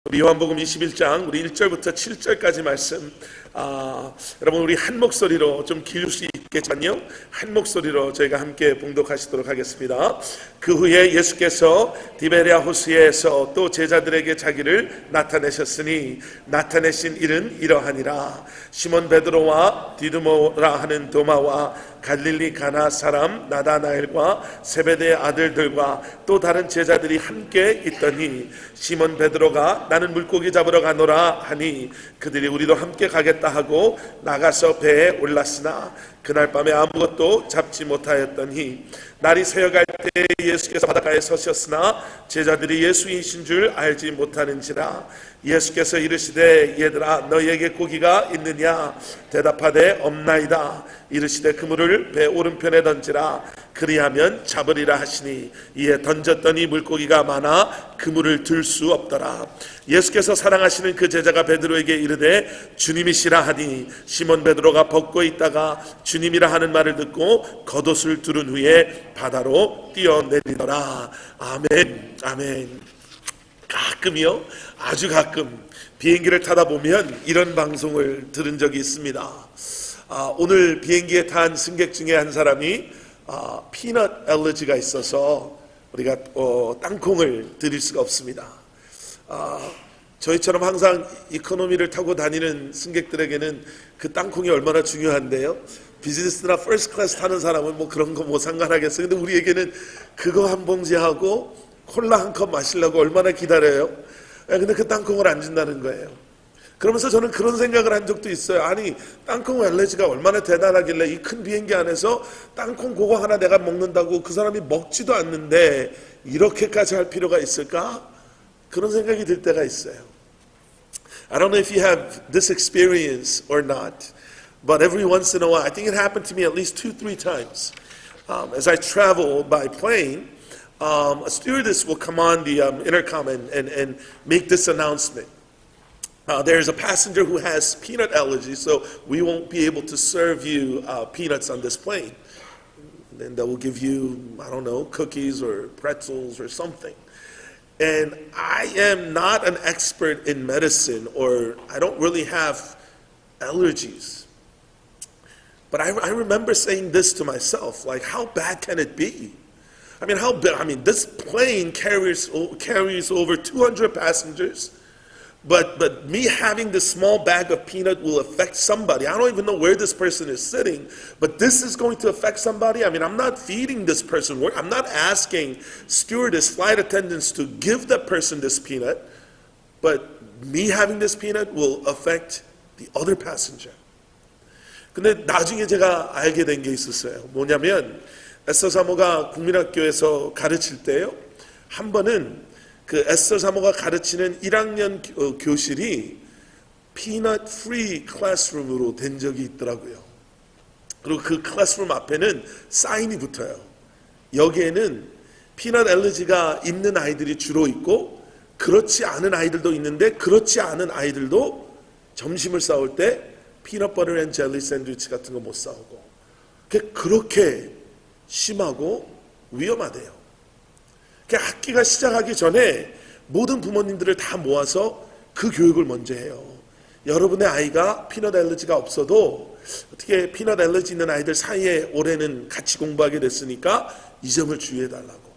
요한복음 21장 우리 1절부터 7절까지 말씀 여러분 우리 한 목소리로 좀 기울 수 있겠지만요 한 목소리로 저희가 함께 봉독하시도록 하겠습니다. 그 후에 예수께서 디베랴 호수에서 또 제자들에게 자기를 나타내셨으니 나타내신 일은 이러하니라. 시몬 베드로와 디두모라 하는 도마와 갈릴리 가나 사람 나다나엘과 세베대의 아들들과 또 다른 제자들이 함께 있더니 시몬 베드로가 나는 물고기 잡으러 가노라 하니 그들이 우리도 함께 가겠다 하고 나가서 배에 올랐으나 그날 밤에 아무것도 잡지 못하였더니 날이 새어갈 때 예수께서 바닷가에 서셨으나 제자들이 예수이신 줄 알지 못하는지라. 예수께서 이르시되 얘들아 너희에게 고기가 있느냐 대답하되 없나이다. 이르시되 그물을 배 오른편에 던지라 그리하면 잡으리라 하시니 이에 던졌더니 물고기가 많아 그물을 들 수 없더라. 예수께서 사랑하시는 그 제자가 베드로에게 이르되 주님이시라 하니 시몬 베드로가 벗고 있다가 주님이라 하는 말을 듣고 겉옷을 두른 후에 바다로 뛰어내리더라. 아멘 아멘. 가끔이요 아주 가끔 비행기를 타다 보면 이런 방송을 들은 적이 있습니다. 오늘 비행기에 탄 승객 중에 한 사람이 피넛 알러지가 있어서 우리가 땅콩을 드릴 수가 없습니다. 저희처럼 항상 이코노미를 타고 다니는 승객들에게는 그 땅콩이 얼마나 중요한데요. 비즈니스나 퍼스트 클래스 타는 사람은 뭐 그런 거 뭐 상관하겠어요. 근데 우리에게는 그거 한 봉지하고 콜라 한 컵 마시려고 얼마나 기다려요. 근데 그 땅콩을 안 준다는 거예요. 그러면서 저는 그런 생각을 한 적도 있어요. 아니 땅콩 알레르기가 얼마나 대단하길래 이 큰 비행기 안에서 땅콩 그거 하나 내가 먹는다고 그 사람이 먹지도 않는데 이렇게까지 할 필요가 있을까? 그런 생각이 들 때가 있어요. I don't know if you have this experience or not, but every once in a while, I think it happened to me at least 2-3 times. As I travel by plane, a stewardess will come on the intercom and make this announcement. There's a passenger who has peanut allergy, so we won't be able to serve you peanuts on this plane. And they will give you, I don't know, cookies or pretzels or something. And I am not an expert in medicine, or I don't really have allergies. But I remember saying this to myself, like, how bad can it be? I mean, this plane carries over 200 passengers, but me having this small bag of peanut will affect somebody. I don't even know where this person is sitting, but this is going to affect somebody. I mean, I'm not feeding this person. I'm not asking stewardess, flight attendants to give that person this peanut, but me having this peanut will affect the other passenger. 근데 나중에 제가 알게 된 게 있었어요. 뭐냐면 에스더 사모가 국민학교에서 가르칠 때요. 한 번은 그 에스더 사모가 가르치는 1학년 교실이 피넛 프리 클래스룸으로 된 적이 있더라고요. 그리고 그 클래스룸 앞에는 사인이 붙어요. 여기에는 피넛 알러지가 있는 아이들이 주로 있고 그렇지 않은 아이들도 있는데 그렇지 않은 아이들도 점심을 싸울 때 피넛 버터 앤 젤리 샌드위치 같은 거 못 싸우고 그렇게 심하고 위험하대요. 학기가 시작하기 전에 모든 부모님들을 다 모아서 그 교육을 먼저 해요. 여러분의 아이가 피넛 알러지가 없어도 어떻게 피넛 알러지 있는 아이들 사이에 올해는 같이 공부하게 됐으니까 이 점을 주의해달라고.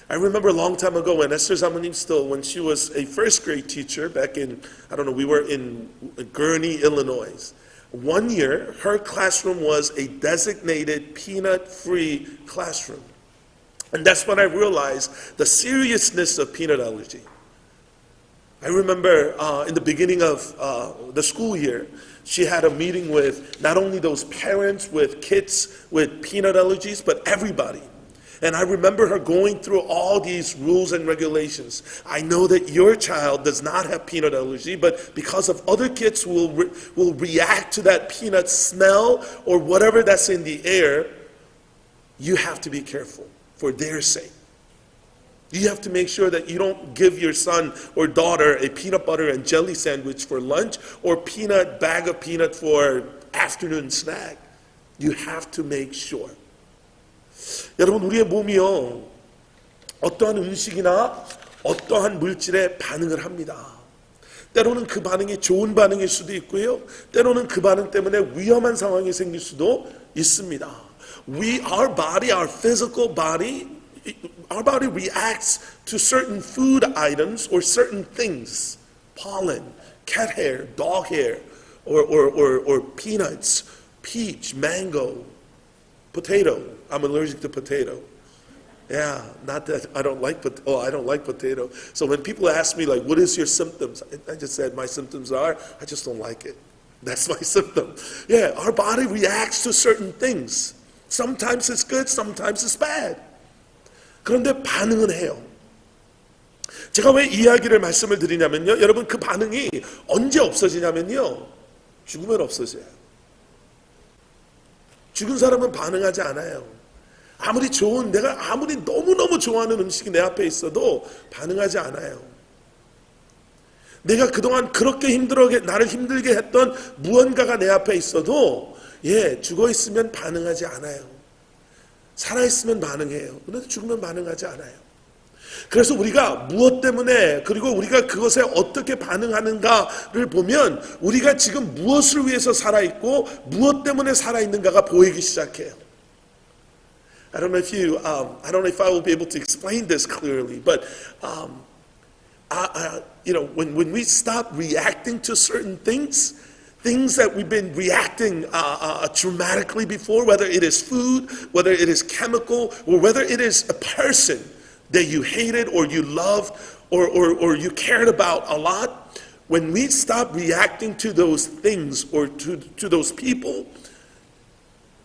I remember a long time ago when Esther Zamonim when she was a first grade teacher back in, I don't know, we were in Gurnee, Illinois. One year, her classroom was a designated peanut-free classroom. And that's when I realized the seriousness of peanut allergy. I remember in the beginning of the school year, she had a meeting with not only those parents with kids with peanut allergies, but everybody. And I remember her going through all these rules and regulations. I know that your child does not have peanut allergy, but because of other kids who will react to that peanut smell or whatever that's in the air, you have to be careful for their sake. You have to make sure that you don't give your son or daughter a peanut butter and jelly sandwich for lunch or bag of peanut for afternoon snack. You have to make sure. 여러분 우리의 몸이요 어떠한 음식이나 어떠한 물질에 반응을 합니다. 때로는 그 반응이 좋은 반응일 수도 있고요. 때로는 그 반응 때문에 위험한 상황이 생길 수도 있습니다. Our body, our physical body, our body reacts to certain food items or certain things. Pollen, cat hair, dog hair, or peanuts, peach, mango, potato. I'm allergic to potato. Yeah, not that I don't like potato. So when people ask me, like, what is your symptoms? I just said my symptoms are, I just don't like it. That's my symptom. Yeah, our body reacts to certain things. Sometimes it's good, sometimes it's bad. 그런데 반응은 해요. 제가 왜 이야기를 말씀을 드리냐면요. 여러분 그 반응이 언제 없어지냐면요. 죽으면 없어져요. 죽은 사람은 반응하지 않아요. 아무리 좋은, 내가 아무리 너무너무 좋아하는 음식이 내 앞에 있어도 반응하지 않아요. 내가 그동안 그렇게 나를 힘들게 했던 무언가가 내 앞에 있어도 죽어있으면 반응하지 않아요. 살아있으면 반응해요. 그런데 죽으면 반응하지 않아요. 그래서 우리가 무엇 때문에 그리고 우리가 그것에 어떻게 반응하는가를 보면 우리가 지금 무엇을 위해서 살아있고 무엇 때문에 살아있는가가 보이기 시작해요. I don't know if I will be able to explain this clearly, but when we stop reacting to certain things that we've been reacting dramatically before, whether it is food, whether it is chemical, or whether it is a person that you hated or you loved or you cared about a lot, when we stop reacting to those things or to those people,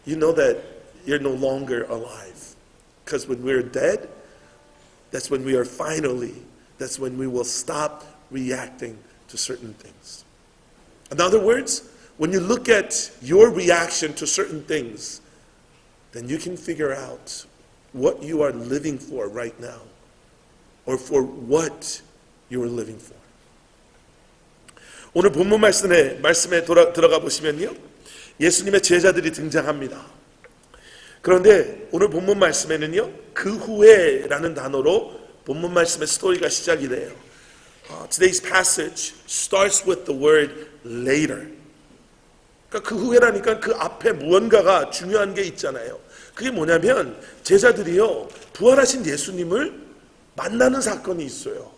you know that you're no longer alive. Because when we're dead, that's when we will stop reacting to certain things. In other words, when you look at your reaction to certain things, then you can figure out what you are living for right now, or for what you are living for. 오늘 본문 말씀에 들어가 보시면요, 예수님의 제자들이 등장합니다. 그런데 오늘 본문 말씀에는요, 그 후에라는 단어로 본문 말씀의 스토리가 시작이 돼요. Today's passage starts with the word later. 그러니까 그 후에라니까 그 앞에 무언가가 중요한 게 있잖아요. 그게 뭐냐면 제자들이요, 부활하신 예수님을 만나는 사건이 있어요.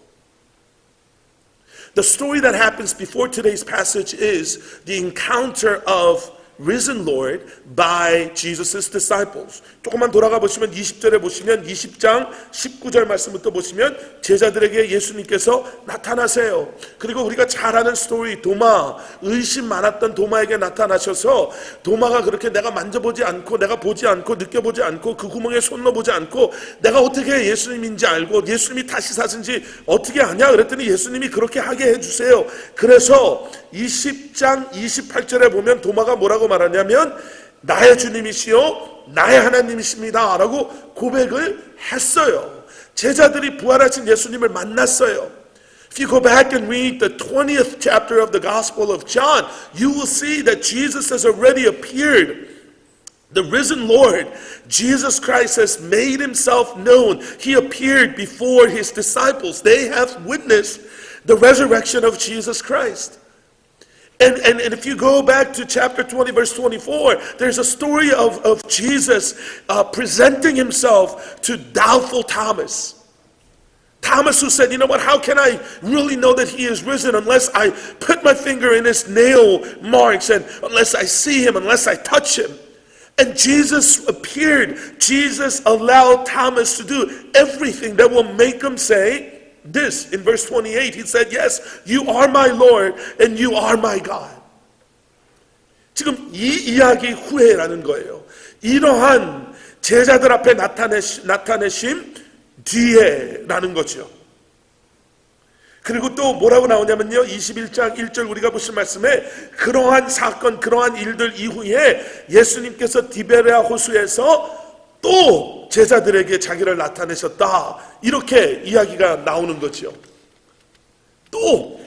The story that happens before today's passage is the encounter of risen Lord by Jesus' disciples. 조금만 돌아가 보시면 20절에 보시면 20장 19절 말씀부터 보시면 제자들에게 예수님께서 나타나세요. 그리고 우리가 잘 아는 스토리, 도마, 의심 많았던 도마에게 나타나셔서 도마가 그렇게 내가 만져보지 않고 내가 보지 않고 느껴보지 않고 그 구멍에 손 넣어보지 않고 내가 어떻게 예수님인지 알고 예수님이 다시 사신지 어떻게 아냐 그랬더니 예수님이 그렇게 하게 해주세요. 그래서 20장 28절에 보면 도마가 뭐라고 말하냐면 나의 주님이시요 나의 하나님이십니다 라고 고백을 했어요. 제자들이 부활하신 예수님을 만났어요. If you go back and read the 20th chapter of the Gospel of John, you will see that Jesus has already appeared. The risen Lord, Jesus Christ, has made himself known. He appeared before his disciples. They have witnessed the resurrection of Jesus Christ. And if you go back to chapter 20, verse 24, there's a story of Jesus presenting himself to doubtful Thomas. Thomas who said, you know what, how can I really know that he is risen unless I put my finger in his nail marks and unless I see him, unless I touch him? And Jesus appeared. Jesus allowed Thomas to do everything that will make him say this. In verse 28, he said, yes, you are my Lord and you are my God. 지금 이 이야기 후에라는 거예요. 이러한 제자들 앞에 나타내심 뒤에라는 거죠. 그리고 또 뭐라고 나오냐면요, 21장 1절 우리가 보신 말씀에 그러한 사건, 그러한 일들 이후에 예수님께서 디베레아 호수에서 또 제자들에게 자기를 나타내셨다, 이렇게 이야기가 나오는 거죠. 또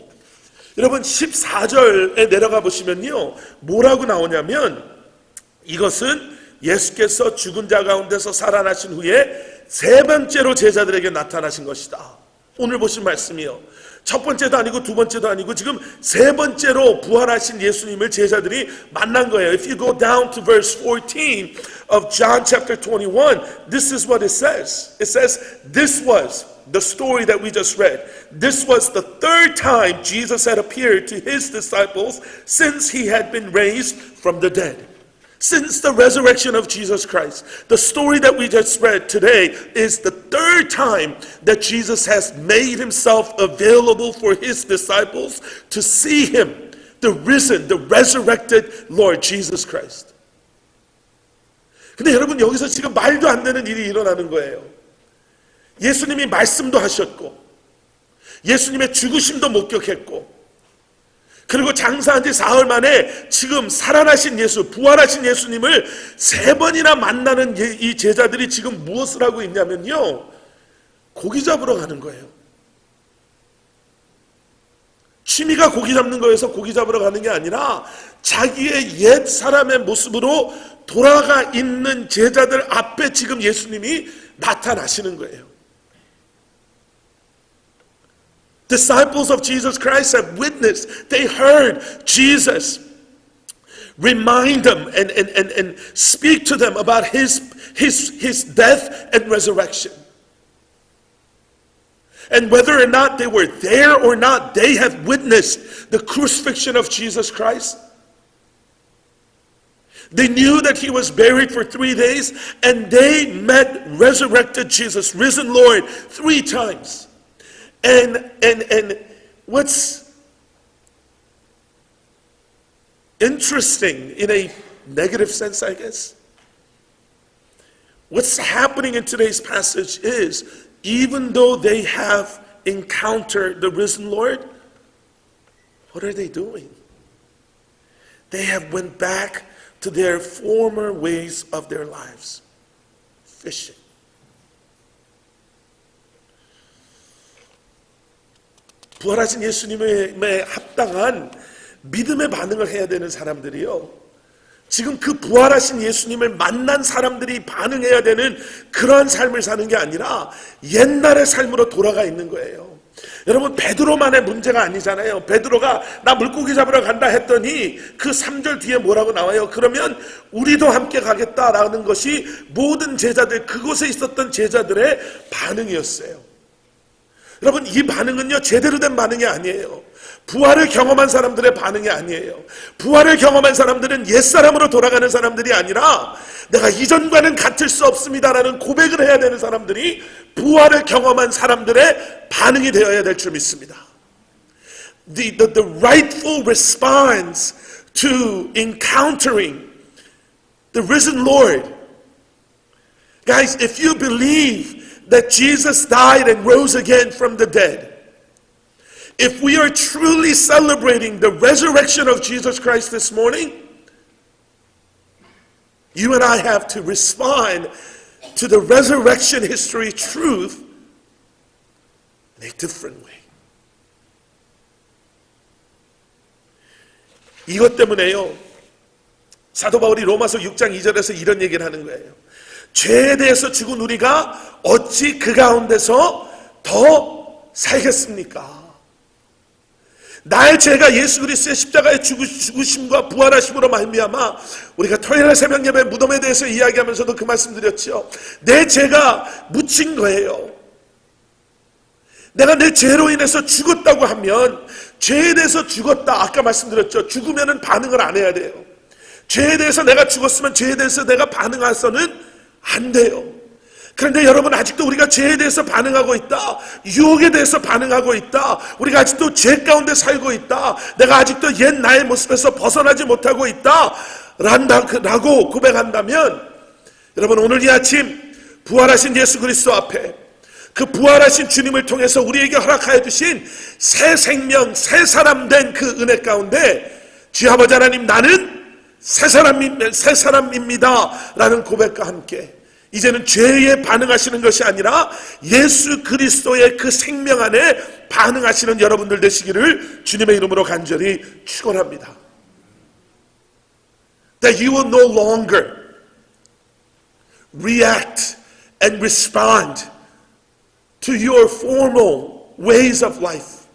여러분 14절에 내려가 보시면요, 뭐라고 나오냐면 이것은 예수께서 죽은 자 가운데서 살아나신 후에 세 번째로 제자들에게 나타나신 것이다. 오늘 보신 말씀이요. 첫 번째도 아니고 두 번째도 아니고 지금 세 번째로 부활하신 예수님을 제자들이 만난 거예요. If you go down to verse 14 of John chapter 21, this is what it says. It says, this was the story that we just read. This was the third time Jesus had appeared to his disciples since he had been raised from the dead. Since the resurrection of Jesus Christ, the story that we just read today is the third time that Jesus has made himself available for his disciples to see him, the risen, the resurrected Lord Jesus Christ. 근데 여러분 여기서 지금 말도 안 되는 일이 일어나는 거예요. 예수님이 말씀도 하셨고 예수님의 죽으심도 목격했고 그리고 장사한 지 사흘 만에 지금 살아나신 예수, 부활하신 예수님을 세 번이나 만나는 이 제자들이 지금 무엇을 하고 있냐면요, 고기 잡으러 가는 거예요. 취미가 고기 잡는 거여서 고기 잡으러 가는 게 아니라 자기의 옛 사람의 모습으로 돌아가 있는 제자들 앞에 지금 예수님이 나타나시는 거예요. Disciples of Jesus Christ have witnessed, they heard Jesus remind them and speak to them about his death and resurrection. And whether or not they were there or not, they have witnessed the crucifixion of Jesus Christ. They knew that he was buried for 3 days, and they met resurrected Jesus, risen Lord, 3 times. And what's interesting in a negative sense, I guess, what's happening in today's passage is, even though they have encountered the risen Lord, what are they doing? They have went back to their former ways of their lives. Fishing. 부활하신 예수님에 합당한 믿음의 반응을 해야 되는 사람들이요, 지금 그 부활하신 예수님을 만난 사람들이 반응해야 되는 그러한 삶을 사는 게 아니라 옛날의 삶으로 돌아가 있는 거예요. 여러분, 베드로만의 문제가 아니잖아요. 베드로가 나 물고기 잡으러 간다 했더니 그 3절 뒤에 뭐라고 나와요? 그러면 우리도 함께 가겠다라는 것이 모든 제자들, 그곳에 있었던 제자들의 반응이었어요. 여러분, 이 반응은요, 제대로 된 반응이 아니에요. 부활을 경험한 사람들의 반응이 아니에요. 부활을 경험한 사람들은 옛사람으로 돌아가는 사람들이 아니라 내가 이전과는 같을 수 없습니다라는 고백을 해야 되는 사람들이 부활을 경험한 사람들의 반응이 되어야 될 줄 믿습니다. The rightful response to encountering the risen Lord. Guys, if you believe that Jesus died and rose again from the dead, if we are truly celebrating the resurrection of Jesus Christ this morning, you and I have to respond to the resurrection history truth in a different way. 이것 때문에요, 사도 바울이 로마서 6장 2절에서 이런 얘기를 하는 거예요. 죄에 대해서 죽은 우리가 어찌 그 가운데서 더 살겠습니까? 나의 죄가 예수 그리스도의 십자가의 죽으심과 부활하심으로 말미암아, 우리가 토요일날 새벽 예배 무덤에 대해서 이야기하면서도 그 말씀 드렸죠. 내 죄가 묻힌 거예요. 내가 내 죄로 인해서 죽었다고 하면, 죄에 대해서 죽었다, 아까 말씀드렸죠. 죽으면은 반응을 안 해야 돼요. 죄에 대해서 내가 죽었으면 죄에 대해서 내가 반응해서는 안 돼요. 그런데 여러분, 아직도 우리가 죄에 대해서 반응하고 있다, 유혹에 대해서 반응하고 있다, 우리가 아직도 죄 가운데 살고 있다, 내가 아직도 옛 나의 모습에서 벗어나지 못하고 있다 라고 고백한다면, 여러분, 오늘 이 아침 부활하신 예수 그리스도 앞에 그 부활하신 주님을 통해서 우리에게 허락하여 주신 새 생명, 새 사람 된 그 은혜 가운데 주 아버지 하나님, 나는 새 사람입니다 라는 고백과 함께 이제는 죄에 반응하시는 것이 아니라 예수 그리스도의 그 생명 안에 반응하시는 여러분들 되시기를 주님의 이름으로 간절히 축원합니다. That you will no longer react and respond to your formal ways of life,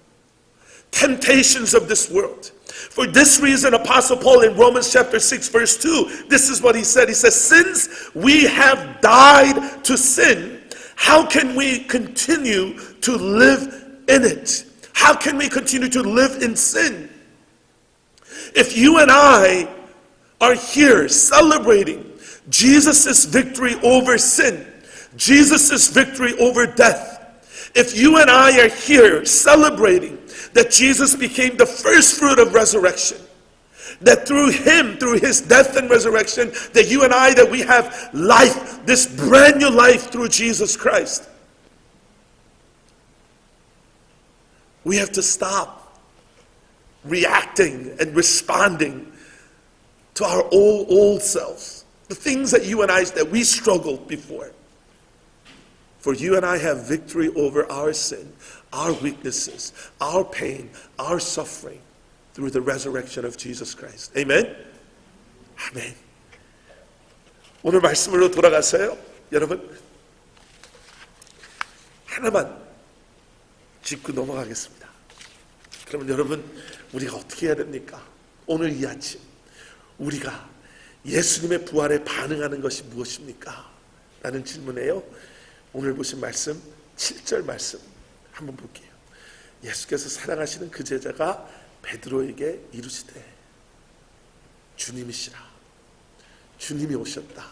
temptations of this world. For this reason, Apostle Paul in Romans chapter 6 verse 2, this is what he said. He says, since we have died to sin, how can we continue to live in it? How can we continue to live in sin? If you and I are here celebrating Jesus' victory over sin, Jesus' victory over death, if you and I are here celebrating that Jesus became the first fruit of resurrection, that through him, through his death and resurrection, that you and I, that we have life, this brand new life through Jesus Christ, we have to stop reacting and responding to our old selves, the things that you and I, that we struggled before. For you and I have victory over our sin, our weaknesses, our pain, our suffering through the resurrection of Jesus Christ. Amen? 아멘. 오늘 말씀으로 돌아가서요. 여러분, 하나만 짚고 넘어가겠습니다. 그러면 여러분, 우리가 어떻게 해야 됩니까? 오늘 이 아침 우리가 예수님의 부활에 반응하는 것이 무엇입니까? 라는 질문에요. 오늘 보신 말씀 7절 말씀 한번 볼게요. 예수께서 사랑하시는 그 제자가 베드로에게 이르시되 주님이시라. 주님이 오셨다.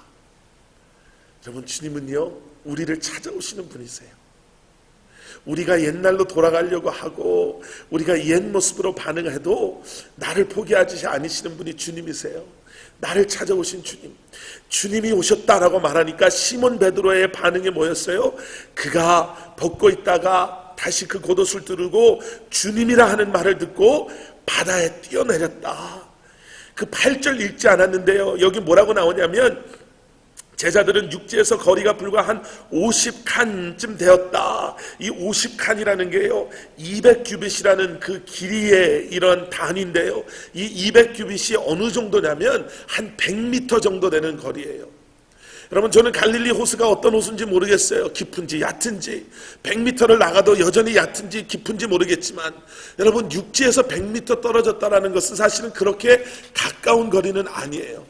여러분, 주님은요 우리를 찾아오시는 분이세요. 우리가 옛날로 돌아가려고 하고 우리가 옛 모습으로 반응해도 나를 포기하지 않으시는 분이 주님이세요. 나를 찾아오신 주님, 주님이 오셨다라고 말하니까 시몬 베드로의 반응이 뭐였어요? 그가 벗고 있다가 다시 그 겉옷을 두르고 주님이라 하는 말을 듣고 바다에 뛰어내렸다. 그 8절 읽지 않았는데요, 여기 뭐라고 나오냐면 제자들은 육지에서 거리가 불과 한 50칸쯤 되었다. 이 50칸이라는 게요 200규빗이라는 그 길이의 이런 단위인데요, 이 200규빗이 어느 정도냐면 한 100m 정도 되는 거리예요. 여러분, 저는 갈릴리 호수가 어떤 호수인지 모르겠어요. 깊은지 얕은지, 100m를 나가도 여전히 얕은지 깊은지 모르겠지만, 여러분, 육지에서 100m 떨어졌다라는 것은 사실은 그렇게 가까운 거리는 아니에요.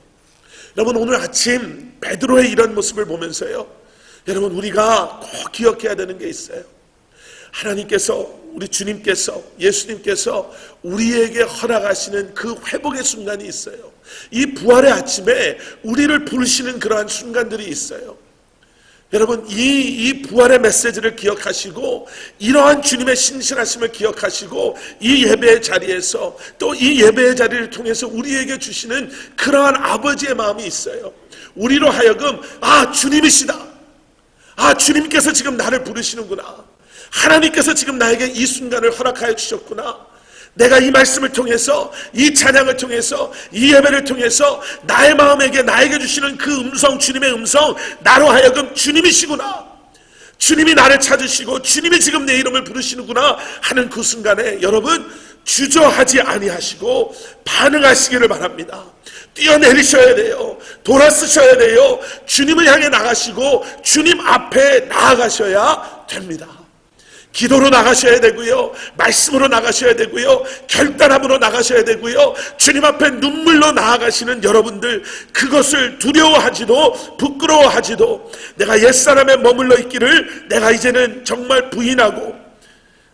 여러분, 오늘 아침 베드로의 이런 모습을 보면서요, 여러분, 우리가 꼭 기억해야 되는 게 있어요. 하나님께서, 우리 주님께서, 예수님께서 우리에게 허락하시는 그 회복의 순간이 있어요. 이 부활의 아침에 우리를 부르시는 그러한 순간들이 있어요. 여러분, 이 부활의 메시지를 기억하시고 이러한 주님의 신실하심을 기억하시고 이 예배의 자리에서, 또 이 예배의 자리를 통해서 우리에게 주시는 그러한 아버지의 마음이 있어요. 우리로 하여금 주님이시다, 주님께서 지금 나를 부르시는구나, 하나님께서 지금 나에게 이 순간을 허락하여 주셨구나, 내가 이 말씀을 통해서, 이 찬양을 통해서, 이 예배를 통해서 나의 마음에게, 나에게 주시는 그 음성, 주님의 음성, 나로 하여금 주님이시구나, 주님이 나를 찾으시고 주님이 지금 내 이름을 부르시는구나 하는 그 순간에 여러분, 주저하지 아니하시고 반응하시기를 바랍니다. 뛰어내리셔야 돼요. 돌아서셔야 돼요. 주님을 향해 나가시고 주님 앞에 나아가셔야 됩니다. 기도로 나가셔야 되고요, 말씀으로 나가셔야 되고요, 결단함으로 나가셔야 되고요, 주님 앞에 눈물로 나아가시는 여러분들, 그것을 두려워하지도 부끄러워하지도, 내가 옛사람에 머물러 있기를 내가 이제는 정말 부인하고,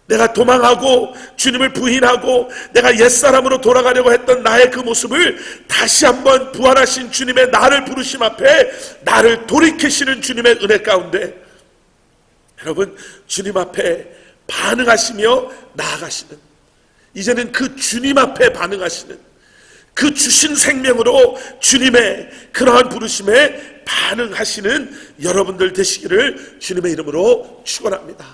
내가 도망하고 주님을 부인하고 내가 옛사람으로 돌아가려고 했던 나의 그 모습을 다시 한번 부활하신 주님의 나를 부르심 앞에 나를 돌이키시는 주님의 은혜 가운데 여러분, 주님 앞에 반응하시며 나아가시는, 이제는 그 주님 앞에 반응하시는, 그 주신 생명으로 주님의 그러한 부르심에 반응하시는 여러분들 되시기를 주님의 이름으로 축원합니다.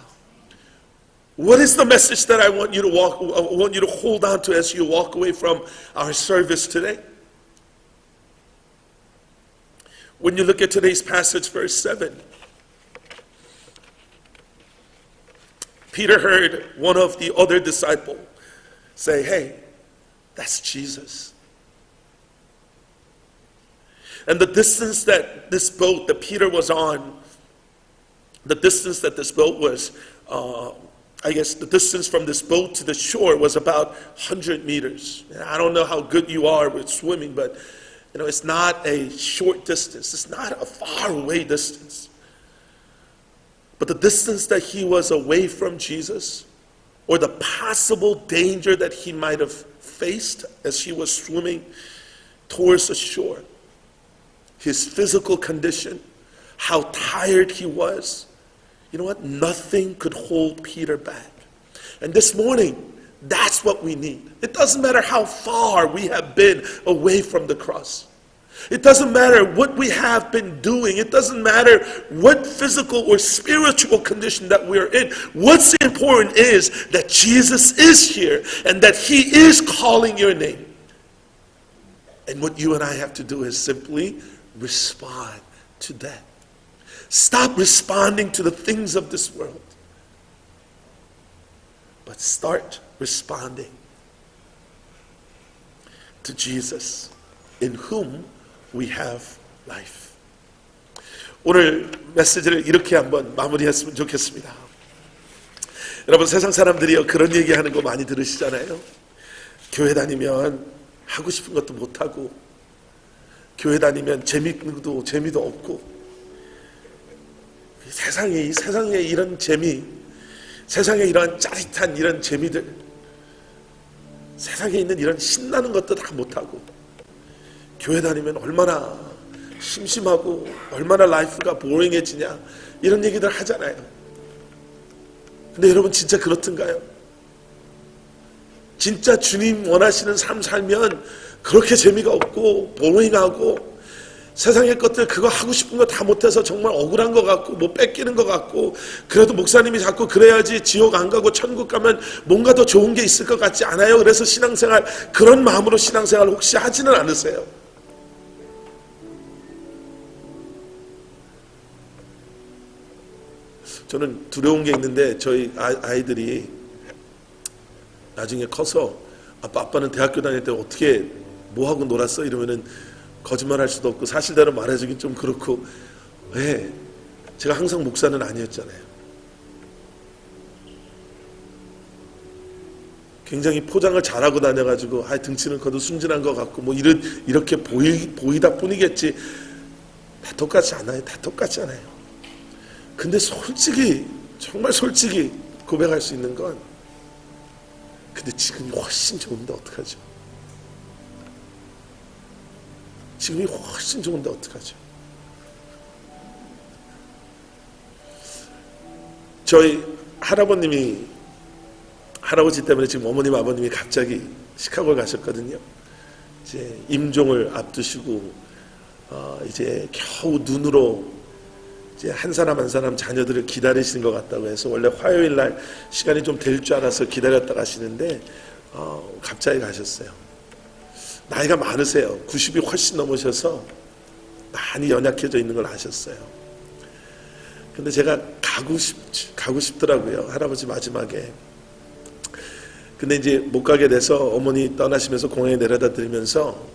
What is the message that I want you to hold on to as you walk away from our service today? When you look at today's passage, verse 7, Peter heard one of the other disciples say, "Hey, that's Jesus." And the distance that this boat that Peter was on, the distance that this boat was I guess the distance from this boat to the shore was about 100 meters. And I don't know how good you are with swimming, but it's not a short distance. It's not a far away distance. But the distance that he was away from Jesus, or the possible danger that he might have faced as he was swimming towards the shore, his physical condition, how tired he was, you know what? Nothing could hold Peter back. And this morning, that's what we need. It doesn't matter how far we have been away from the cross. It doesn't matter what we have been doing. It doesn't matter what physical or spiritual condition that we're in. What's important is that Jesus is here and that he is calling your name. And what you and I have to do is simply respond to that. Stop responding to the things of this world, but start responding to Jesus, in whom we have life. 오늘 메시지를 이렇게 한번 마무리했으면 좋겠습니다. 여러분, 세상 사람들이요, 그런 얘기하는 거 많이 들으시잖아요. 교회 다니면 하고 싶은 것도 못하고, 교회 다니면 재미도 없고, 세상에 이런 재미, 세상에 이런 짜릿한 이런 재미들, 세상에 있는 이런 신나는 것도 다 못하고, 교회 다니면 얼마나 심심하고 얼마나 라이프가 보링해지냐, 이런 얘기들 하잖아요. 근데 여러분, 진짜 그렇던가요? 진짜 주님 원하시는 삶 살면 그렇게 재미가 없고 보링하고, 세상의 것들 그거 하고 싶은 거 다 못해서 정말 억울한 것 같고, 뭐 뺏기는 것 같고, 그래도 목사님이 자꾸 그래야지 지옥 안 가고 천국 가면 뭔가 더 좋은 게 있을 것 같지 않아요? 그래서 신앙생활, 그런 마음으로 신앙생활 혹시 하지는 않으세요? 저는 두려운 게 있는데, 저희 아이들이 나중에 커서 아빠는 대학교 다닐 때 어떻게 뭐 하고 놀았어? 이러면은 거짓말할 수도 없고 사실대로 말해주긴 좀 그렇고, 왜? 제가 항상 목사는 아니었잖아요. 굉장히 포장을 잘하고 다녀가지고 등치는 커도 순진한 것 같고 뭐 이렇게 보이다 뿐이겠지. 다 똑같지 않아요. 다 똑같지 않아요. 근데 솔직히, 정말 솔직히 고백할 수 있는 건, 근데 지금이 훨씬 좋은데 어떡하죠? 지금이 훨씬 좋은데 어떡하죠? 저희 할아버지 때문에 지금 어머님 아버님이 갑자기 시카고에 가셨거든요. 이제 임종을 앞두시고 이제 겨우 눈으로 이제 한 사람 한 사람 자녀들을 기다리시는 것 같다고 해서, 원래 화요일 날 시간이 좀 될 줄 알아서 기다렸다 가시는데 갑자기 가셨어요. 나이가 많으세요. 90이 훨씬 넘으셔서 많이 연약해져 있는 걸 아셨어요. 근데 제가 가고 싶더라고요. 할아버지 마지막에. 근데 이제 못 가게 돼서 어머니 떠나시면서 공항에 내려다 드리면서,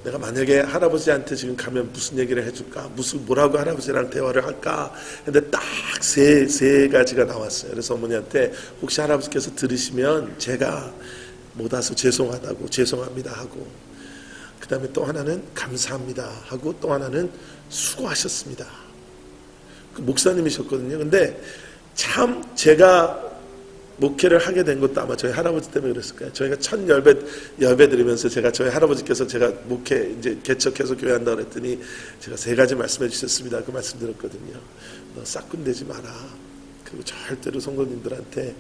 내가 만약에 할아버지한테 지금 가면 무슨 얘기를 해줄까? 뭐라고 할아버지랑 대화를 할까? 근데 딱 세 가지가 나왔어요. 그래서 어머니한테, 혹시 할아버지께서 들으시면 제가 못 와서 죄송합니다 하고, 그 다음에 또 하나는 감사합니다 하고, 또 하나는 수고하셨습니다. 그 목사님이셨거든요. 근데 참 제가 목회를 하게 된 것도 아마 저희 할아버지 때문에 그랬을 거예요. 저희가 첫 열배 드리면서 저희 할아버지께서 제가 목회 이제 개척해서 교회한다 그랬더니 제가 3가지 말씀해 주셨습니다. 그 말씀 들었거든요. 너 싹군대지 마라. 그리고 절대로 성도님들한테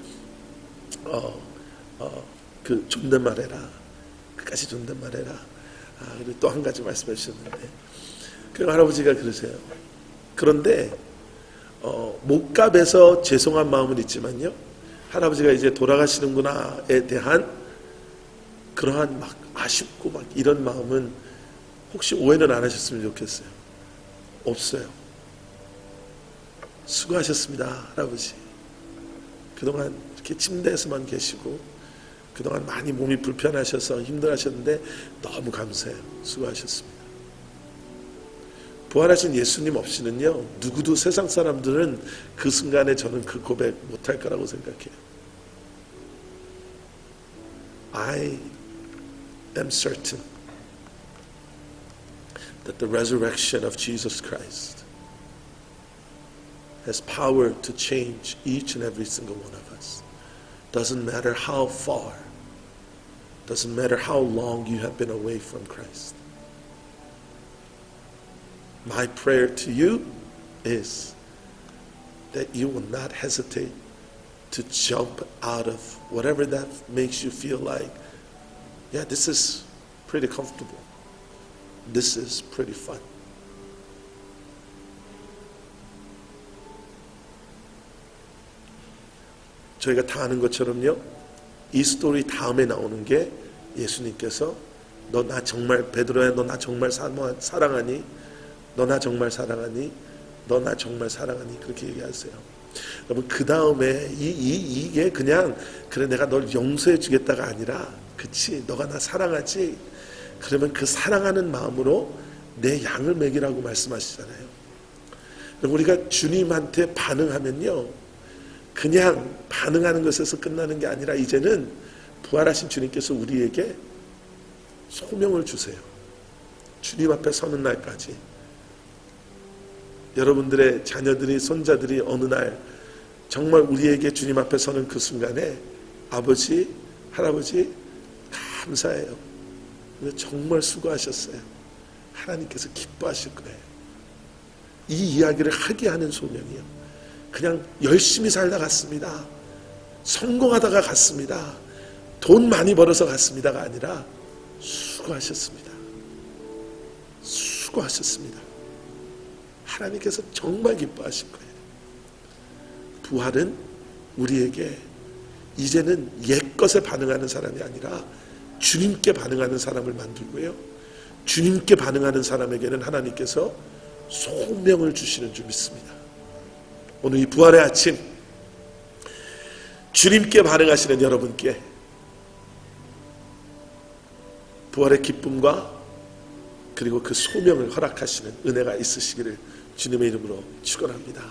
그 존댓말해라. 끝까지 존댓말해라. 그리고 또 한 가지 말씀해 주셨는데, 그리고 할아버지가 그러세요. 그런데 목갑에서 죄송한 마음은 있지만요, 할아버지가 이제 돌아가시는구나에 대한 그러한 막 아쉽고 막 이런 마음은 혹시 오해는 안 하셨으면 좋겠어요. 없어요. 수고하셨습니다, 할아버지. 그동안 이렇게 침대에서만 계시고 그동안 많이 몸이 불편하셔서 힘들어하셨는데 너무 감사해요. 수고하셨습니다. 부활하신 예수님 없이는요, 누구도 세상 사람들은 그 순간에 저는 그 고백 못할 거라고 생각해요. I am certain that the resurrection of Jesus Christ has power to change each and every single one of us. Doesn't matter how far, doesn't matter how long you have been away from Christ. My prayer to you is that you will not hesitate to jump out of whatever that makes you feel like, yeah, this is pretty comfortable. This is pretty fun. 저희가 다 아는 것처럼요, 이 스토리 다음에 나오는 게 예수님께서 너 나 정말, 베드로야 너 나 정말 사랑하니? 너 나 정말 사랑하니? 너 나 정말 사랑하니? 그렇게 얘기하세요. 여러분, 그 다음에 이게 그냥 그래 내가 널 용서해 주겠다가 아니라, 그치 너가 나 사랑하지? 그러면 그 사랑하는 마음으로 내 양을 먹이라고 말씀하시잖아요. 우리가 주님한테 반응하면요, 그냥 반응하는 것에서 끝나는 게 아니라 이제는 부활하신 주님께서 우리에게 소명을 주세요. 주님 앞에 서는 날까지. 여러분들의 자녀들이, 손자들이 어느 날 정말 우리에게 주님 앞에 서는 그 순간에 아버지, 할아버지 감사해요. 정말 수고하셨어요. 하나님께서 기뻐하실 거예요. 이 이야기를 하게 하는 소명이요, 그냥 열심히 살다 갔습니다, 성공하다가 갔습니다, 돈 많이 벌어서 갔습니다가 아니라 수고하셨습니다. 수고하셨습니다. 하나님께서 정말 기뻐하실 거예요. 부활은 우리에게 이제는 옛것에 반응하는 사람이 아니라 주님께 반응하는 사람을 만들고요, 주님께 반응하는 사람에게는 하나님께서 소명을 주시는 줄 믿습니다. 오늘 이 부활의 아침, 주님께 반응하시는 여러분께 부활의 기쁨과 그리고 그 소명을 허락하시는 은혜가 있으시기를 주님의 이름으로 축원합니다.